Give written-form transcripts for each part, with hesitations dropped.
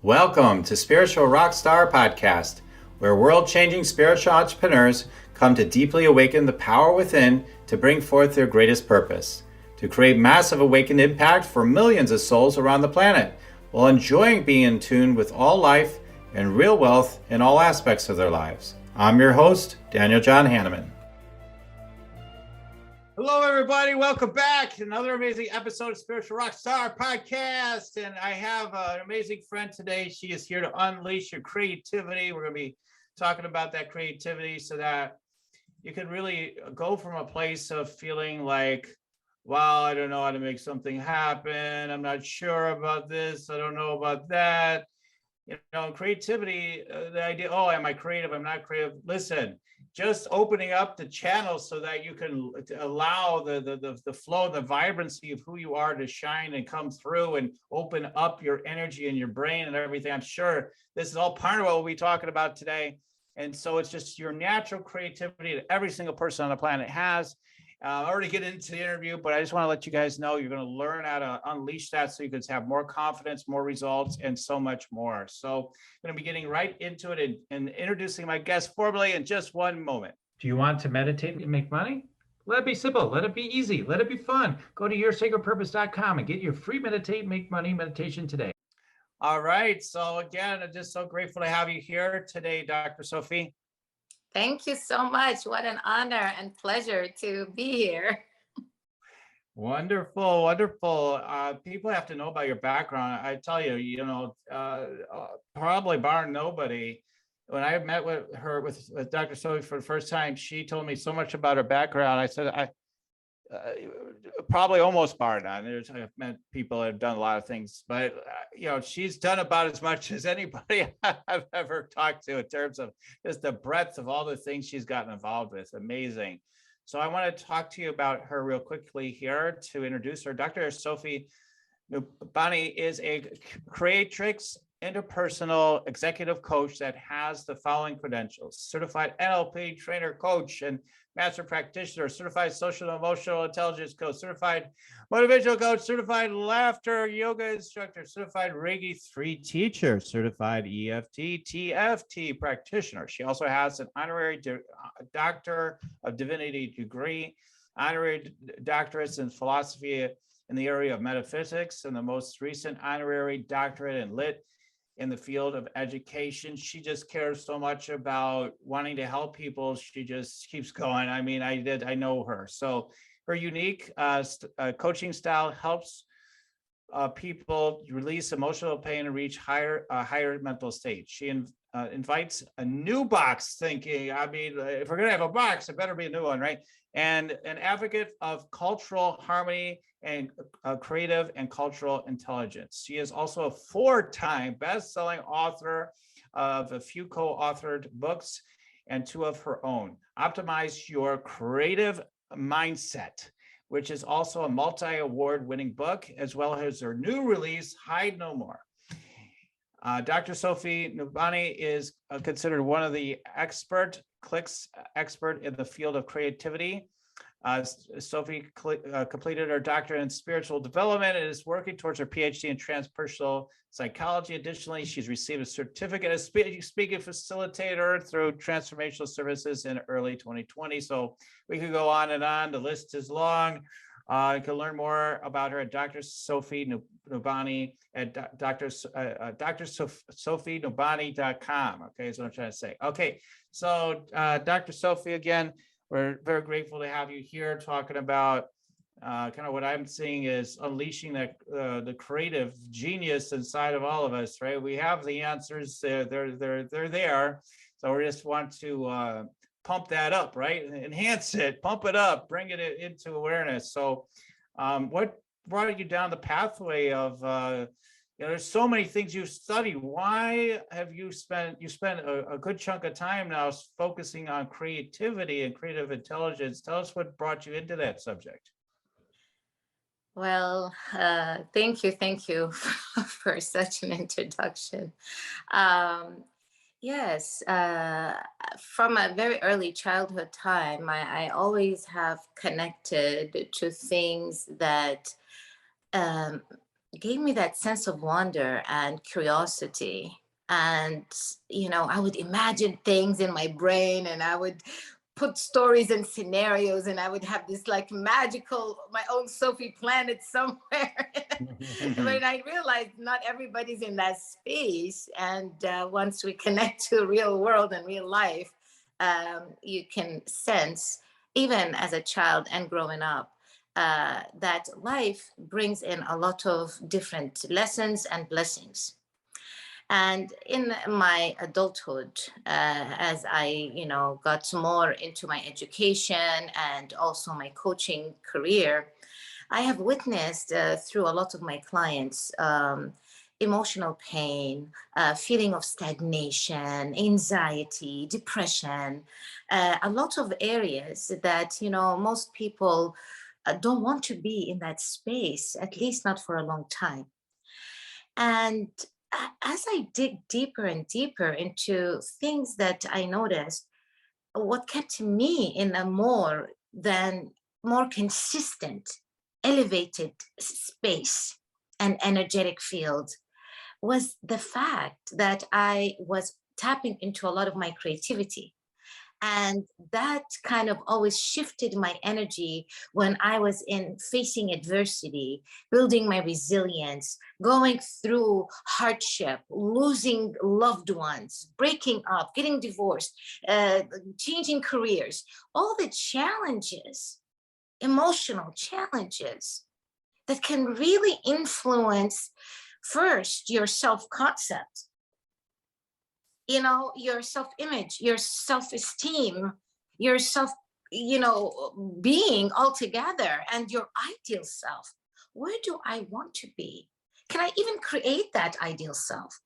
Welcome to Spiritual Rockstar Podcast, where world-changing spiritual entrepreneurs come to deeply awaken the power within to bring forth their greatest purpose, to create massive awakened impact for millions of souls around the planet, while enjoying being in tune with all life and real wealth in all aspects of their lives. I'm your host, Daniel John Hanneman. Hello, everybody. Welcome back. Another amazing episode of Spiritual Rockstar Podcast. And I have an amazing friend today. She is here to unleash your creativity. We're going to be talking about that creativity so that you can really go from a place of feeling like, wow, I don't know how to make something happen. I'm not sure about this. I don't know about that. You know, creativity, the idea, oh, am I creative? I'm not creative. Listen, just opening up the channel so that you can allow the flow, the vibrancy of who you are to shine and come through and open up your energy and your brain and everything. I'm sure this is all part of what we'll be talking about today. And so it's just your natural creativity that every single person on the planet has. I already get into the interview, but I just want to let you guys know you're going to learn how to unleash that so you can have more confidence, more results, and so much more. So I'm going to be getting right into it and introducing my guest formally in just one moment. Do you want to meditate and make money? Let it be simple. Let it be easy. Let it be fun. Go to yoursacredpurpose.com and get your free Meditate, Make Money meditation today. All right. So again, I'm just so grateful to have you here today, Dr. Sofie. Thank you so much. What an honor and pleasure to be here. Wonderful, wonderful. People have to know about your background. I tell you, probably bar nobody. When I met with her, with Dr. Sofie for the first time, she told me so much about her background. I said, probably almost bar none. I've met people that have done a lot of things, but she's done about as much as anybody I've ever talked to in terms of just the breadth of all the things she's gotten involved with. Amazing. So I want to talk to you about her real quickly here to introduce her. Dr. Sofie Nubani is a Creatrix interpersonal executive coach that has the following credentials: certified NLP trainer, coach, and master practitioner, certified social and emotional intelligence coach, certified motivational coach, certified laughter yoga instructor, certified Reiki 3 teacher, certified EFT, TFT practitioner. She also has an honorary Doctor of Divinity degree, honorary doctorates in philosophy in the area of metaphysics, and the most recent honorary doctorate in Litt in the field of education. She just cares so much about wanting to help people. She just keeps going. I mean, I know her. So her unique coaching style helps people release emotional pain and reach higher mental state. She invites a new box thinking. I mean, if we're going to have a box, it better be a new one, right? And an advocate of cultural harmony and creative and cultural intelligence. She is also a 4-time best-selling author of a few co-authored books and 2 of her own. Optimize Your Creative Mindset, which is also a multi-award winning book, as well as her new release, Hide No More. Dr. Sofie Nubani is considered one of the clicks expert in the field of creativity. Sofie completed her doctorate in spiritual development and is working towards her PhD in transpersonal psychology. Additionally, she's received a certificate as speaking facilitator through Transformational Services in early 2020. So we could go on and on. The list is long. You can learn more about her at Dr. Sofie Nubani at drsophienubani.com. Okay, is what I'm trying to say. Okay, so Dr. Sofie, again, we're very grateful to have you here talking about kind of what I'm seeing is unleashing the creative genius inside of all of us, right? We have the answers, they're there. So we just want to pump that up, right? Enhance it, pump it up, bring it into awareness. So what brought you down the pathway of, there's so many things you've studied. Why have you spent a good chunk of time now focusing on creativity and creative intelligence? Tell us what brought you into that subject. Well, thank you for such an introduction. Yes, from a very early childhood time, I always have connected to things that gave me that sense of wonder and curiosity. And, I would imagine things in my brain, and I would put stories and scenarios, and I would have this like magical, my own Sophie planet somewhere. But I realized not everybody's in that space. And once we connect to real world and real life, you can sense, even as a child and growing up, that life brings in a lot of different lessons and blessings. And in my adulthood, as I, got more into my education and also my coaching career, I have witnessed through a lot of my clients emotional pain, feeling of stagnation, anxiety, depression, a lot of areas that, most people don't want to be in that space, at least not for a long time. And as I dig deeper and deeper into things that I noticed, what kept me in a more consistent, elevated space and energetic field was the fact that I was tapping into a lot of my creativity. And that kind of always shifted my energy when I was in facing adversity, building my resilience, going through hardship, losing loved ones, breaking up, getting divorced, changing careers, all the challenges, emotional challenges that can really influence first your self-concept, your self-image, your self-esteem, your self, being altogether, and your ideal self. Where do I want to be? Can I even create that ideal self?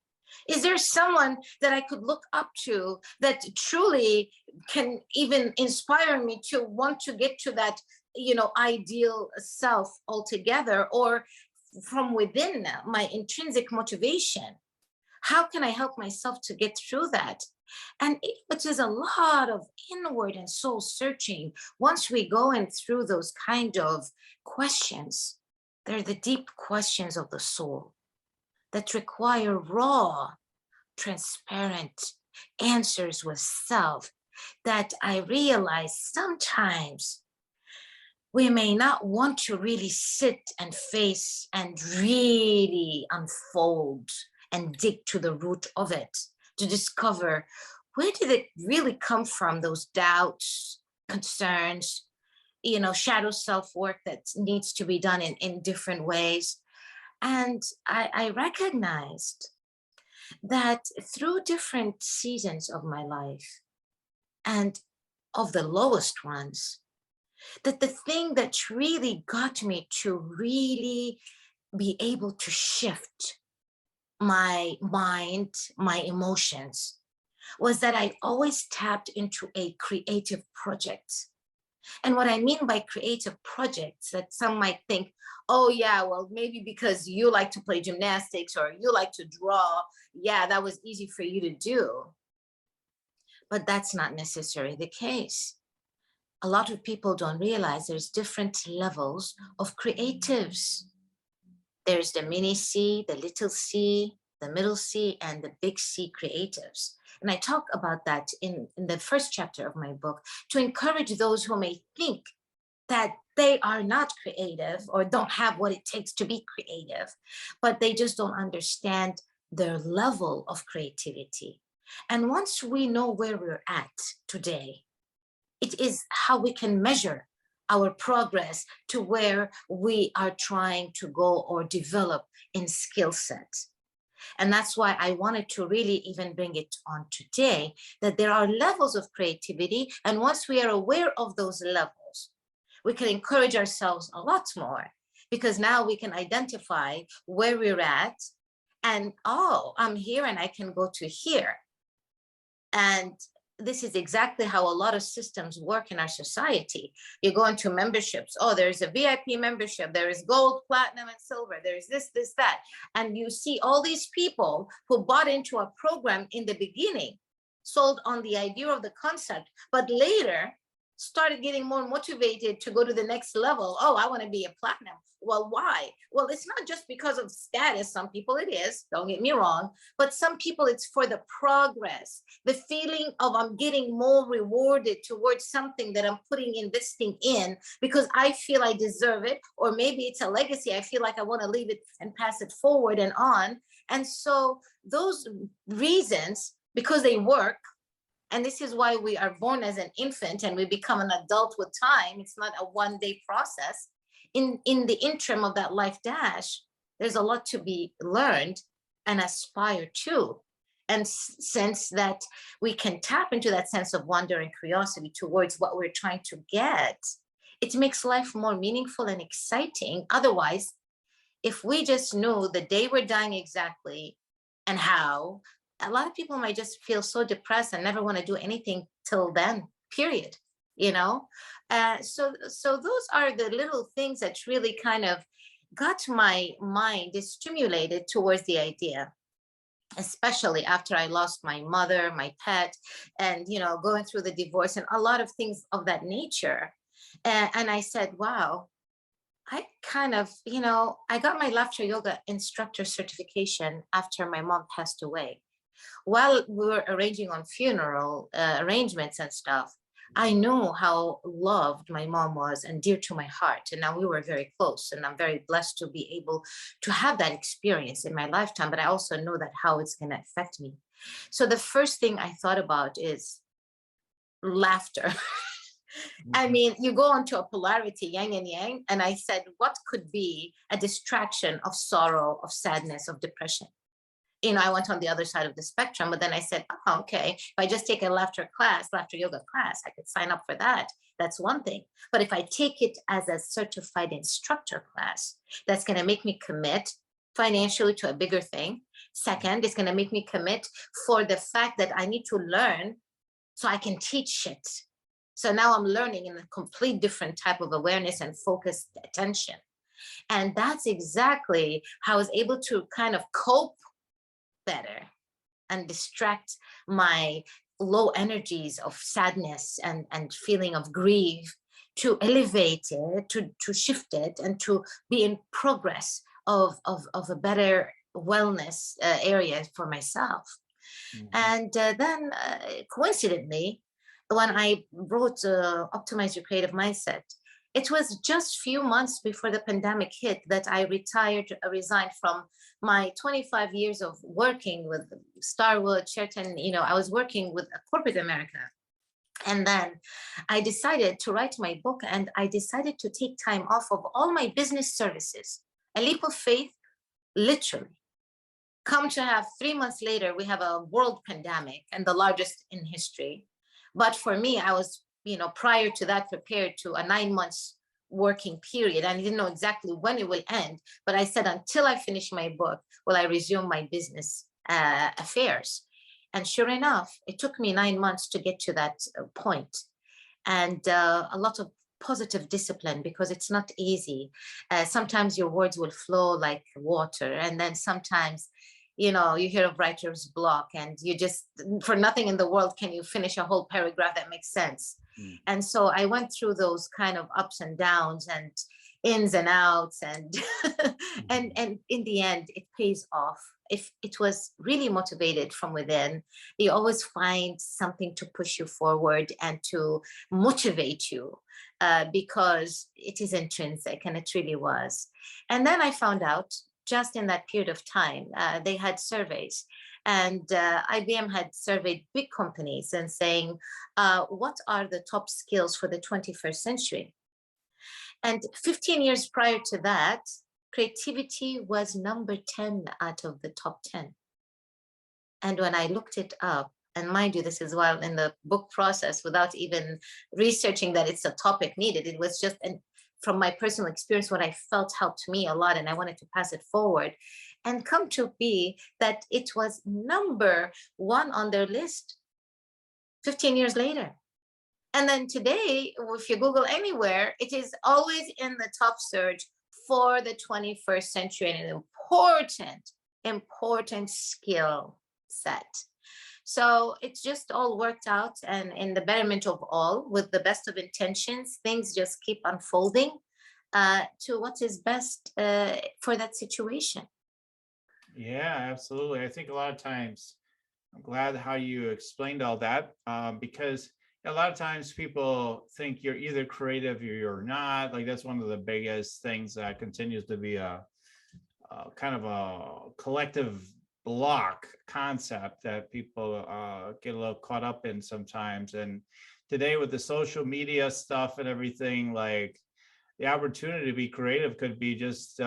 Is there someone that I could look up to that truly can even inspire me to want to get to that, ideal self altogether, or from within my intrinsic motivation? How can I help myself to get through that? And it is a lot of inward and soul searching. Once we go in through those kind of questions, they're the deep questions of the soul that require raw, transparent answers with self, that I realize sometimes we may not want to really sit and face and really unfold and dig to the root of it to discover, where did it really come from, those doubts, concerns, shadow self-work that needs to be done in different ways. And I recognized that through different seasons of my life, and of the lowest ones, that the thing that really got me to really be able to shift my mind, my emotions, was that I always tapped into a creative project. And what I mean by creative projects, that some might think, oh yeah, well, maybe because you like to play gymnastics or you like to draw, yeah, that was easy for you to do. But that's not necessarily the case. A lot of people don't realize there's different levels of creatives. There's the mini C, the little c, the middle C, and the big C creatives. And I talk about that in the first chapter of my book, to encourage those who may think that they are not creative or don't have what it takes to be creative, but they just don't understand their level of creativity. And once we know where we're at today, it is how we can measure our progress to where we are trying to go or develop in skill set. And that's why I wanted to really even bring it on today, that there are levels of creativity. And once we are aware of those levels, we can encourage ourselves a lot more, because now we can identify where we're at and, oh, I'm here and I can go to here. And this is exactly how a lot of systems work in our society. You go into memberships. Oh, there's a VIP membership. There is gold, platinum, and silver. There's this, that. And you see all these people who bought into a program in the beginning, sold on the idea of the concept, but later started getting more motivated to go to the next level. Oh, I want to be a platinum. Well, why? Well, it's not just because of status. Some people it is, don't get me wrong, but some people it's for the progress, the feeling of I'm getting more rewarded towards something that I'm investing in because I feel I deserve it, or maybe it's a legacy. I feel like I want to leave it and pass it forward and on. And so those reasons, because they work, and this is why we are born as an infant and we become an adult with time. It's not a one-day process. In the interim of that life dash, there's a lot to be learned and aspire to. And since that we can tap into that sense of wonder and curiosity towards what we're trying to get, it makes life more meaningful and exciting. Otherwise, if we just knew the day we're dying exactly and how, a lot of people might just feel so depressed and never want to do anything till then, period. You know, so those are the little things that really kind of got my mind stimulated towards the idea, especially after I lost my mother, my pet, and, you know, going through the divorce and a lot of things of that nature. And I said, wow, I kind of, you know, I got my laughter yoga instructor certification after my mom passed away. While we were arranging on funeral arrangements and stuff, I knew how loved my mom was and dear to my heart. And now we were very close, and I'm very blessed to be able to have that experience in my lifetime, but I also know that how it's going to affect me. So the first thing I thought about is laughter. I mean, you go onto a polarity, yin and yang, and I said, what could be a distraction of sorrow, of sadness, of depression? You know, I went on the other side of the spectrum, but then I said, oh, okay, if I just take a laughter yoga class, I could sign up for that. That's one thing. But if I take it as a certified instructor class, that's going to make me commit financially to a bigger thing. Second, it's going to make me commit for the fact that I need to learn so I can teach it. So now I'm learning in a complete different type of awareness and focused attention. And that's exactly how I was able to kind of cope better and distract my low energies of sadness and feeling of grief, to elevate it, to shift it, and to be in progress of a better wellness area for myself. Mm-hmm. And then coincidentally, when I wrote Optimize Your Creative Mindset, it was just few months before the pandemic hit that I resigned from my 25 years of working with Starwood, Sheraton. You know, I was working with corporate America. And then I decided to write my book, and I decided to take time off of all my business services. A leap of faith, literally. Come to have 3 months later, we have a world pandemic, and the largest in history. But for me, I was, you know, prior to that, prepared to a 9 months working period. And I didn't know exactly when it will end, but I said, until I finish my book, will I resume my business affairs? And sure enough, it took me 9 months to get to that point. And a lot of positive discipline, because it's not easy. Sometimes your words will flow like water. And then sometimes, you know, you hear of writer's block, and you just, for nothing in the world can you finish a whole paragraph that makes sense. Mm. And so I went through those kind of ups and downs and ins and outs, and and in the end, it pays off. If it was really motivated from within, you always find something to push you forward and to motivate you, because it is intrinsic, and it really was. And then I found out, just in that period of time, they had surveys, and IBM had surveyed big companies and saying, what are the top skills for the 21st century? And 15 years prior to that, creativity was number 10 out of the top 10. And when I looked it up, and mind you, this is while in the book process, without even researching that it's a topic needed, it was just from my personal experience, what I felt helped me a lot, and I wanted to pass it forward, and come to be that it was number 1 on their list 15 years later. And then today, if you Google anywhere, it is always in the top search for the 21st century, and an important skill set. So it's just all worked out, and in the betterment of all, with the best of intentions, things just keep unfolding to what is best for that situation. Yeah, absolutely. I think a lot of times, I'm glad how you explained all that, because a lot of times people think you're either creative or you're not. Like that's one of the biggest things that continues to be a kind of a collective block concept that people get a little caught up in sometimes. And today with the social media stuff and everything, like the opportunity to be creative could be just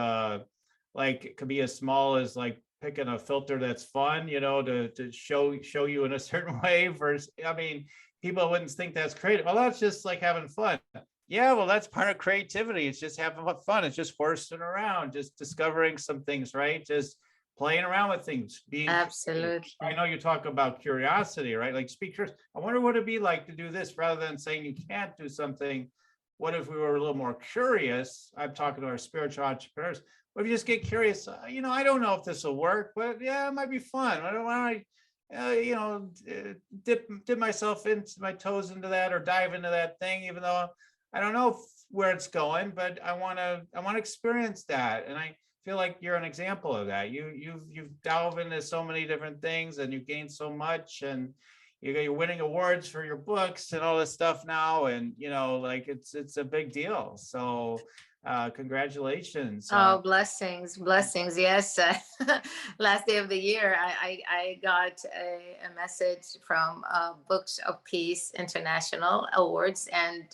like it could be as small as like picking a filter that's fun, you know, to show you in a certain way. Versus, I mean, people wouldn't think that's creative. Well, that's just like having fun. Yeah, well, that's part of creativity. It's just having fun. It's just horsing around, just discovering some things, right? Just playing around with things, being curious. Absolutely. I know you talk about curiosity, right? Like speakers, I wonder what it'd be like to do this rather than saying you can't do something. What if we were a little more curious? I'm talking to our spiritual entrepreneurs. What if you just get curious? You know, I don't know if this will work, but yeah, it might be fun. I don't want to, you know, dip myself into my toes into that or dive into that thing, even though I don't know where it's going, but I want to experience that. And I feel like you're an example of that. You've delved into so many different things and you've gained so much, and you're winning awards for your books and all this stuff now. And, you know, like it's a big deal. So congratulations. Oh, blessings, blessings. Yes. Last day of the year, I got a message from Books of Peace International Awards, and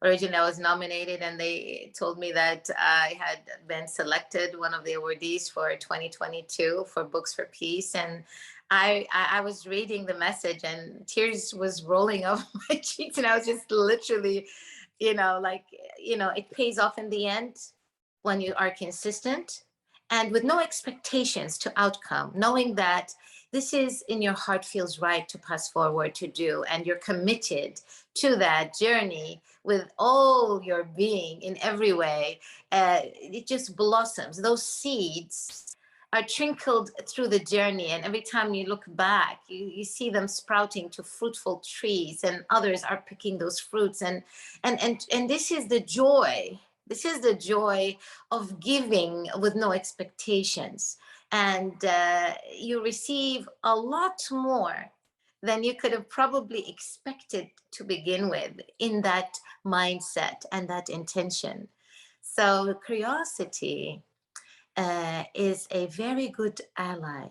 originally I was nominated, and they told me that I had been selected one of the awardees for 2022 for Books for Peace. And I was reading the message and tears was rolling off my cheeks, and I was just literally, like, it pays off in the end when you are consistent and with no expectations to outcome, knowing that this is in your heart feels right to pass forward to do, and you're committed to that journey with all your being in every way. It just blossoms. Those seeds are trickled through the journey, and every time you look back, you see them sprouting to fruitful trees, and others are picking those fruits. And this is the joy. This is the joy of giving with no expectations. And you receive a lot more than you could have probably expected to begin with in that mindset and that intention. So curiosity is a very good ally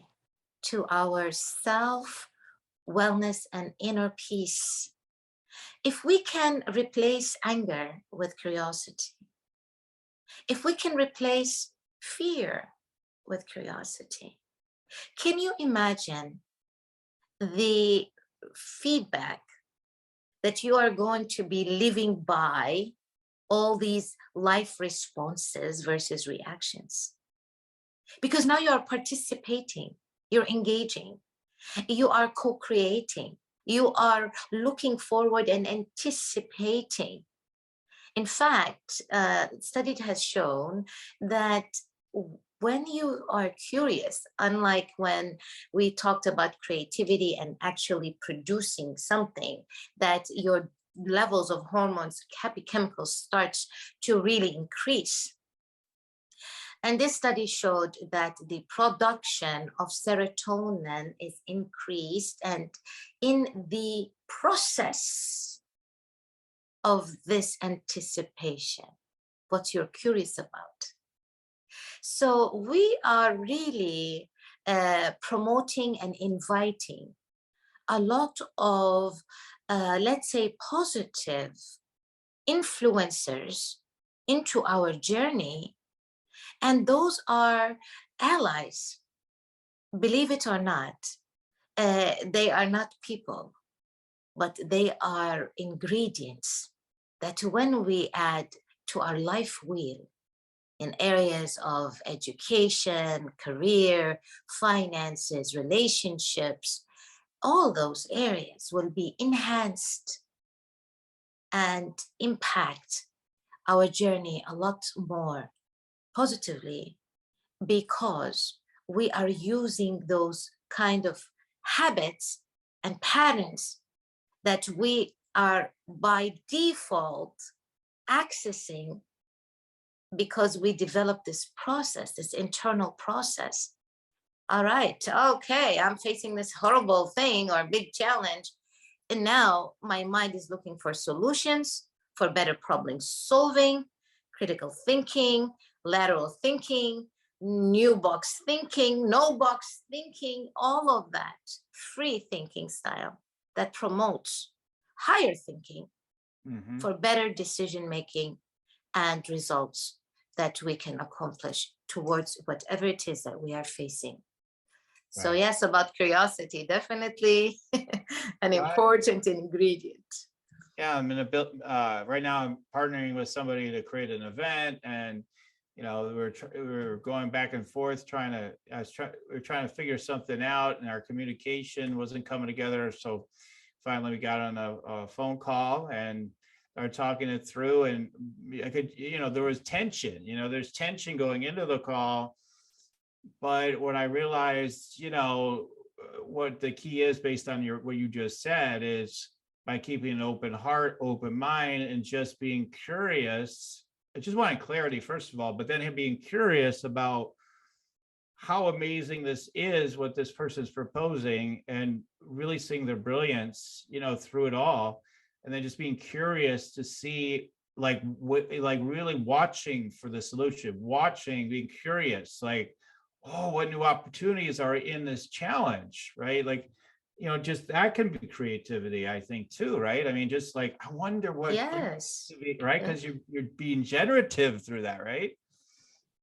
to our self wellness and inner peace. If we can replace anger with curiosity, if we can replace fear with curiosity, can you imagine the feedback that you are going to be living by all these life responses versus reactions? Because now you are participating, you're engaging, you are co-creating, you are looking forward and anticipating. In fact, study has shown that when you are curious, unlike when we talked about creativity and actually producing something, that your levels of hormones, happy chemicals starts to really increase. And this study showed that the production of serotonin is increased, and in the process of this anticipation, what you're curious about. So we are really promoting and inviting a lot of, let's say, positive influencers into our journey. And those are allies. Believe it or not, they are not people, but they are ingredients that when we add to our life wheel in areas of education, career, finances, relationships, all those areas will be enhanced and impact our journey a lot more positively, because we are using those kind of habits and patterns that we are by default accessing because we developed this process, this internal process. All right, okay, I'm facing this horrible thing or big challenge. And now my mind is looking for solutions, for better problem solving, critical thinking, lateral thinking, new box thinking, no box thinking, all of that free thinking style that promotes higher thinking for better decision making and results that we can accomplish towards whatever it is that we are facing. So Right. yes, about curiosity, definitely an important ingredient. Yeah, I'm in a build right now. I'm partnering with somebody to create an event, and you know, we were going back and forth we were trying to figure something out, and our communication wasn't coming together. So finally, we got on a phone call and started talking it through, and I could, you know, there was tension. You know, there's tension going into the call, but what I realized, you know, what the key is based on what you just said is by keeping an open heart, open mind, and just being curious. I just wanted clarity, first of all, but then him being curious about how amazing this is, what this person's proposing, and really seeing their brilliance, you know, through it all. And then just being curious to see like really watching for the solution, being curious, like, oh, what new opportunities are in this challenge, right? Like, you know, just that can be creativity, I think, too, right? I mean, just like, I wonder what, Yes. right? Because you're being generative through that, right?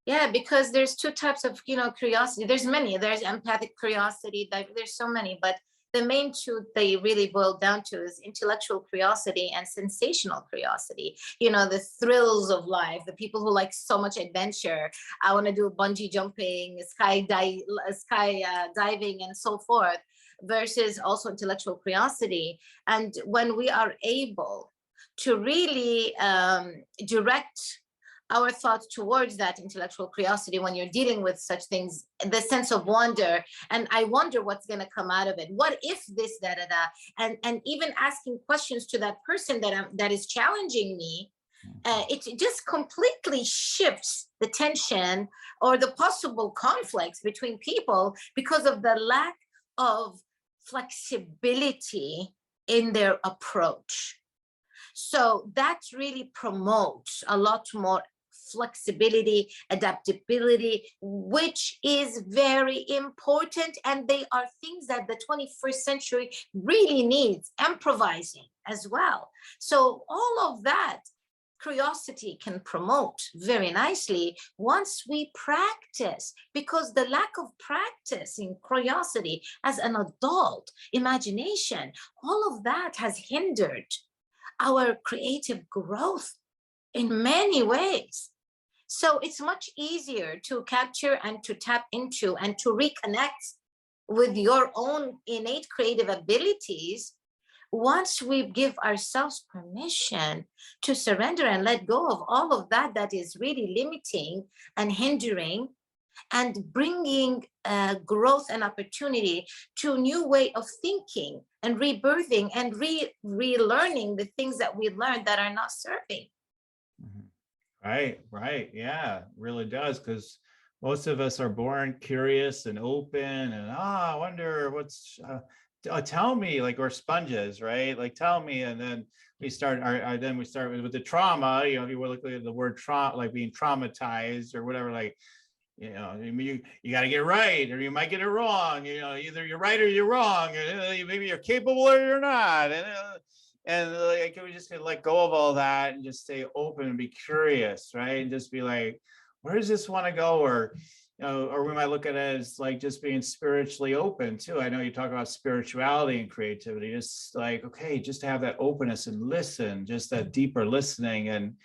Yeah, because there's two types of, you know, curiosity. There's many. There's empathic curiosity. There's so many, but the main two they really boil down to is intellectual curiosity and sensational curiosity. You know, the thrills of life, the people who like so much adventure. I want to do bungee jumping, diving, and so forth, versus also intellectual curiosity. And when we are able to really direct our thoughts towards that intellectual curiosity, when you're dealing with such things, the sense of wonder, and I wonder what's going to come out of it. What if this, da da da, and even asking questions to that person that is challenging me, it just completely shifts the tension or the possible conflicts between people because of the lack of flexibility in their approach. So that really promotes a lot more flexibility, adaptability, which is very important. And they are things that the 21st century really needs, improvising as well. So all of that curiosity can promote very nicely once we practice, because the lack of practice in curiosity as an adult, imagination, all of that has hindered our creative growth in many ways. So it's much easier to capture and to tap into and to reconnect with your own innate creative abilities once we give ourselves permission to surrender and let go of all of that that is really limiting and hindering, and bringing growth and opportunity to a new way of thinking and rebirthing and relearning the things that we learned that are not serving. Right. Yeah, really does. Because most of us are born curious and open and, I wonder what's, tell me, like, we're sponges, right? Like, tell me. And then we start with the trauma, you know, if you look at the word trauma, like being traumatized or whatever, like, you know, you got to get right, or you might get it wrong. You know, either you're right or you're wrong. Maybe you're capable or you're not. And like, we just can let go of all that and just stay open and be curious, right? And just be like, where does this want to go? Or, you know, or we might look at it as like just being spiritually open too. I know you talk about spirituality and creativity, just like, okay, just to have that openness and listen, just that deeper listening and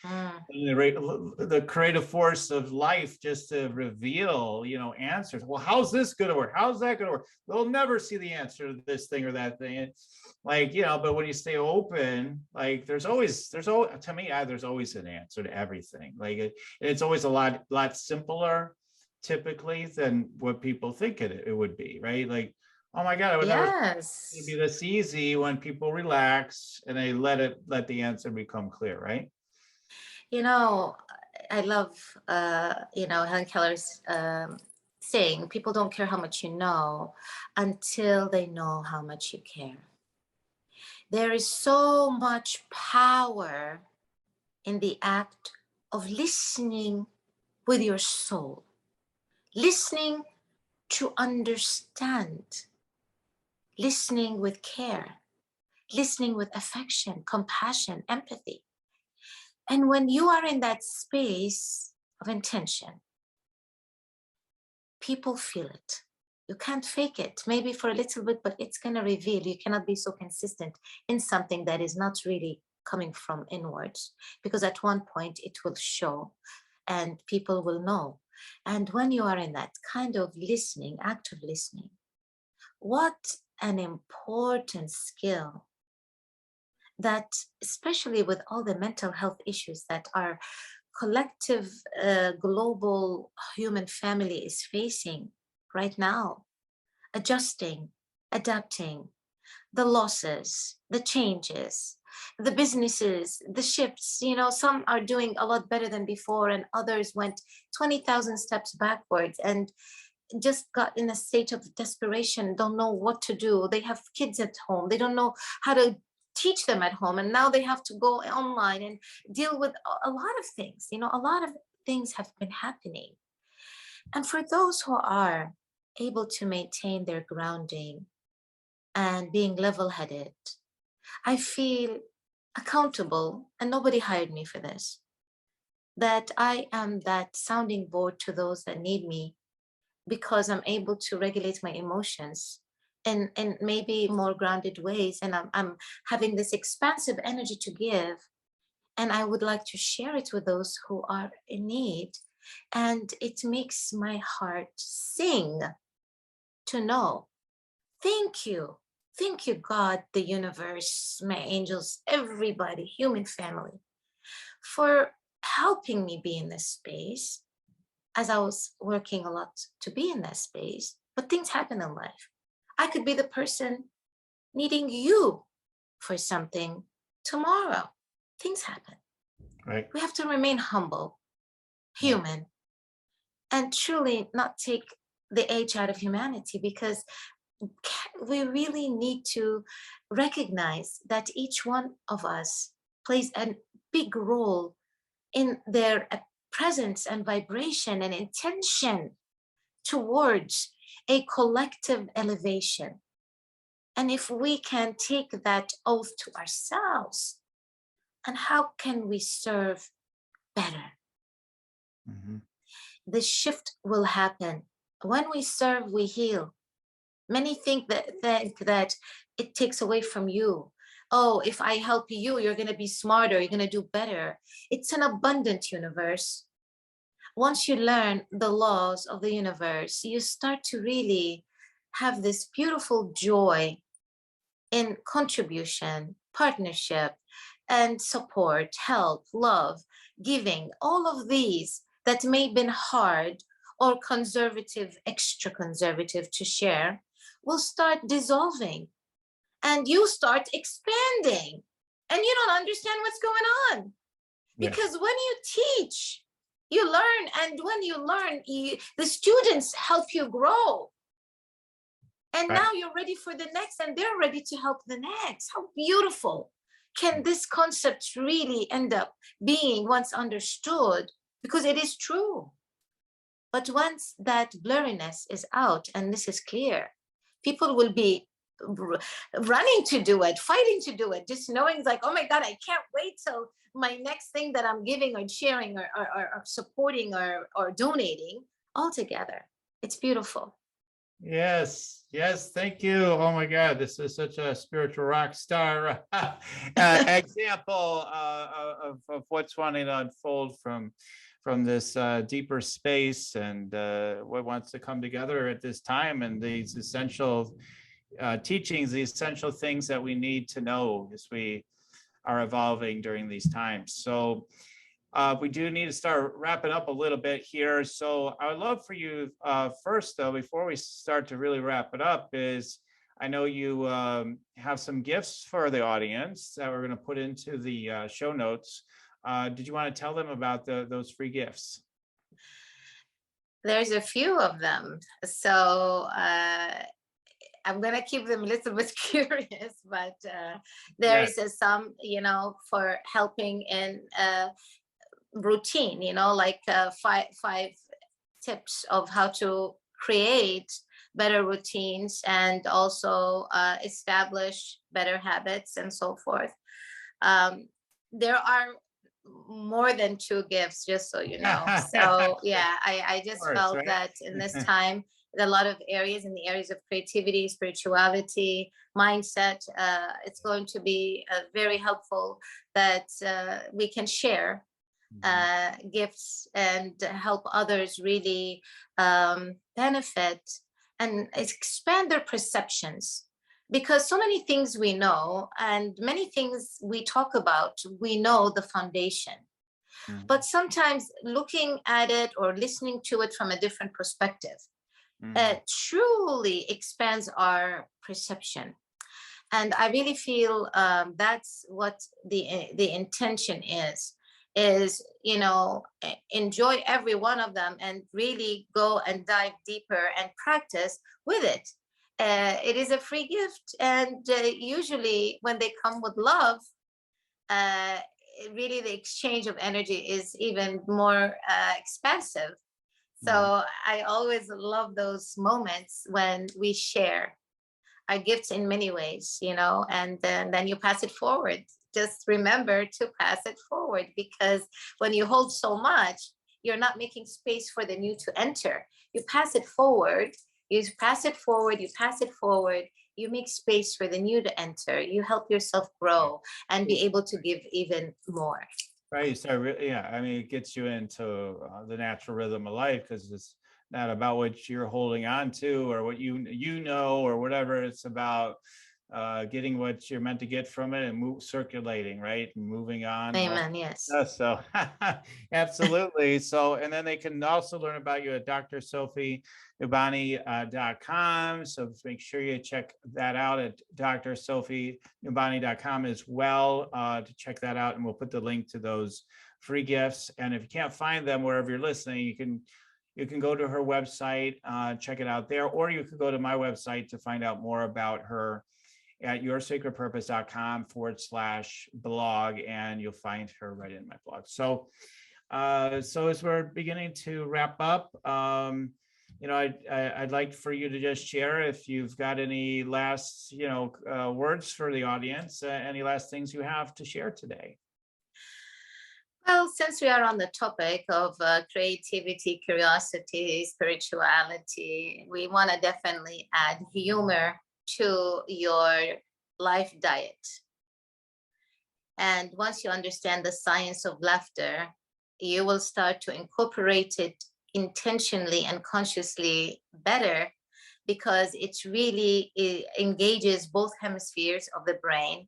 the creative force of life just to reveal, you know, answers. Well, how's this going to work? How's that going to work? They'll never see the answer to this thing or that thing. It's like, you know, but when you stay open, like there's always to me, there's always an answer to everything. Like it's always a lot simpler typically than what people think it would be, right? Like, Oh my God, I would never thought it'd Yes. be this easy when people relax and they let the answer become clear, right? You know, I love, Helen Keller's saying, people don't care how much you know until they know how much you care. There is so much power in the act of listening with your soul, listening to understand, listening with care, listening with affection, compassion, empathy. And when you are in that space of intention, people feel it. You can't fake it, maybe for a little bit, but it's going to reveal. You cannot be so consistent in something that is not really coming from inwards, because at one point it will show and people will know. And when you are in that kind of listening, act of listening, what an important skill that, especially with all the mental health issues that our collective global human family is facing right now, adjusting, adapting, the losses, the changes, the businesses, the shifts, some are doing a lot better than before and others went 20,000 steps backwards and just got in a state of desperation, don't know what to do. They have kids at home. They don't know how to teach them at home. And now they have to go online and deal with a lot of things. A lot of things have been happening. And for those who are able to maintain their grounding and being level-headed, I feel accountable, and nobody hired me for this, that I am that sounding board to those that need me, because I'm able to regulate my emotions in maybe more grounded ways. And I'm having this expansive energy to give. And I would like to share it with those who are in need. And it makes my heart sing to know. Thank you. Thank you, God, the universe, my angels, everybody, human family, for helping me be in this space, as I was working a lot to be in that space. But things happen in life. I could be the person needing you for something tomorrow. Things happen. Right. We have to remain humble, Yeah. human, and truly not take the edge out of humanity, because we really need to recognize that each one of us plays a big role in their presence and vibration and intention towards a collective elevation. And if we can take that oath to ourselves, and how can we serve better? Mhm. The shift will happen. When we serve, we heal. Many think that it takes away from you. Oh, if I help you, you're going to be smarter, you're going to do better. It's an abundant universe. Once you learn the laws of the universe, you start to really have this beautiful joy in contribution, partnership, and support, help, love, giving. All of these that may have been hard or conservative, extra conservative to share, will start dissolving, and you start expanding, and you don't understand what's going on. Yes. Because when you teach, you learn, and when you learn, the students help you grow. And Right. now you're ready for the next, and they're ready to help the next. How beautiful can this concept really end up being once understood? Because it is true. But once that blurriness is out and this is clear, people will be running to do it, fighting to do it, just knowing like, oh my God, I can't wait till my next thing that I'm giving or sharing or supporting or donating all together. It's beautiful. Yes, yes, thank you. Oh my God, this is such a spiritual rock star example of what's wanting to unfold from this deeper space, and what wants to come together at this time, and these essential teachings, the essential things that we need to know as we are evolving during these times. So we do need to start wrapping up a little bit here. So I would love for you first, though, before we start to really wrap it up, is I know you have some gifts for the audience that we're going to put into the show notes. Did you want to tell them about those free gifts? There's a few of them. So I'm going to keep them a little bit curious, but there's some, for helping in routine, like five tips of how to create better routines and also establish better habits and so forth. There are more than 2 gifts, just so you know. So yeah, I just felt that in this time, a lot of areas, in the areas of creativity, spirituality, mindset, it's going to be very helpful that we can share gifts and help others really benefit and expand their perceptions, because so many things we know and many things we talk about, we know the foundation, but sometimes looking at it or listening to it from a different perspective truly expands our perception. And I really feel that's what the intention is, enjoy every one of them and really go and dive deeper and practice with it. It is a free gift, and usually when they come with love, really the exchange of energy is even more expansive. So I always love those moments when we share our gifts in many ways, and then you pass it forward. Just remember to pass it forward, because when you hold so much, you're not making space for the new to enter. You pass it forward, you pass it forward, you pass it forward, you make space for the new to enter. You help yourself grow and be able to give even more. Right. So I mean, it gets you into the natural rhythm of life, because it's not about what you're holding on to or what you know or whatever. It's about getting what you're meant to get from it and circulating, right? And moving on. Amen. Yes. So absolutely. So, and then they can also learn about you at DrSofienubani.com. So make sure you check that out at DrSofienubani.com as well to check that out. And we'll put the link to those free gifts. And if you can't find them wherever you're listening, you can go to her website, check it out there, or you could go to my website to find out more about her at yoursacredpurpose.com/blog, and you'll find her right in my blog. So as we're beginning to wrap up, I'd like for you to just share if you've got any last, words for the audience, any last things you have to share today. Well, since we are on the topic of creativity, curiosity, spirituality, we want to definitely add humor to your life diet. And once you understand the science of laughter, you will start to incorporate it intentionally and consciously better, because it really engages both hemispheres of the brain,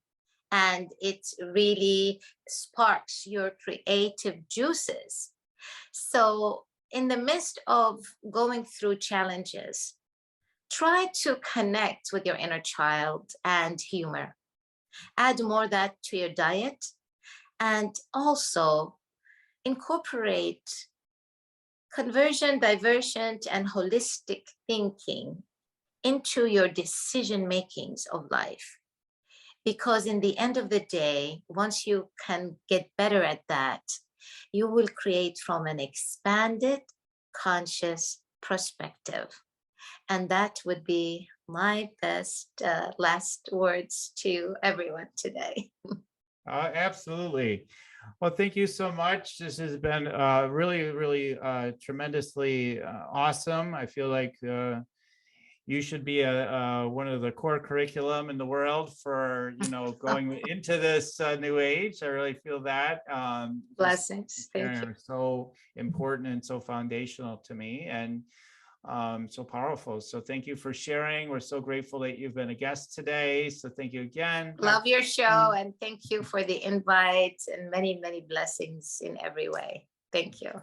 and it really sparks your creative juices. So in the midst of going through challenges, try to connect with your inner child and humor. Add more of that to your diet, and also incorporate conversion, diversion, and holistic thinking into your decision makings of life. Because in the end of the day, once you can get better at that, you will create from an expanded, conscious perspective. And that would be my best last words to everyone today. Absolutely. Well, thank you so much. This has been really, really tremendously awesome. I feel like you should be one of the core curriculum in the world for, going into this new age. I really feel that. Blessings. Thank you. So important and so foundational to me, and so powerful. So thank you for sharing. We're so grateful that you've been a guest today. So thank you again. Love your show, and thank you for the invite, and many, many blessings in every way. Thank you.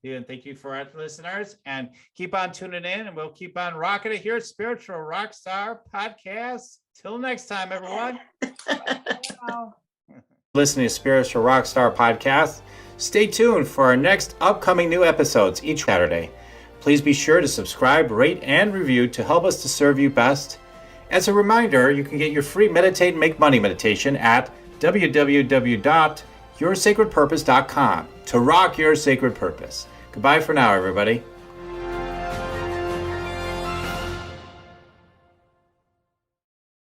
Yeah, and thank you for our listeners, and keep on tuning in, and we'll keep on rocking it here at Spiritual Rockstar Podcast. Till next time, everyone. Listening to Spiritual Rockstar Podcast. Stay tuned for our next upcoming new episodes each Saturday. Please be sure to subscribe, rate, and review to help us to serve you best. As a reminder, you can get your free Meditate and Make Money meditation at www.yoursacredpurpose.com to rock your sacred purpose. Goodbye for now, everybody.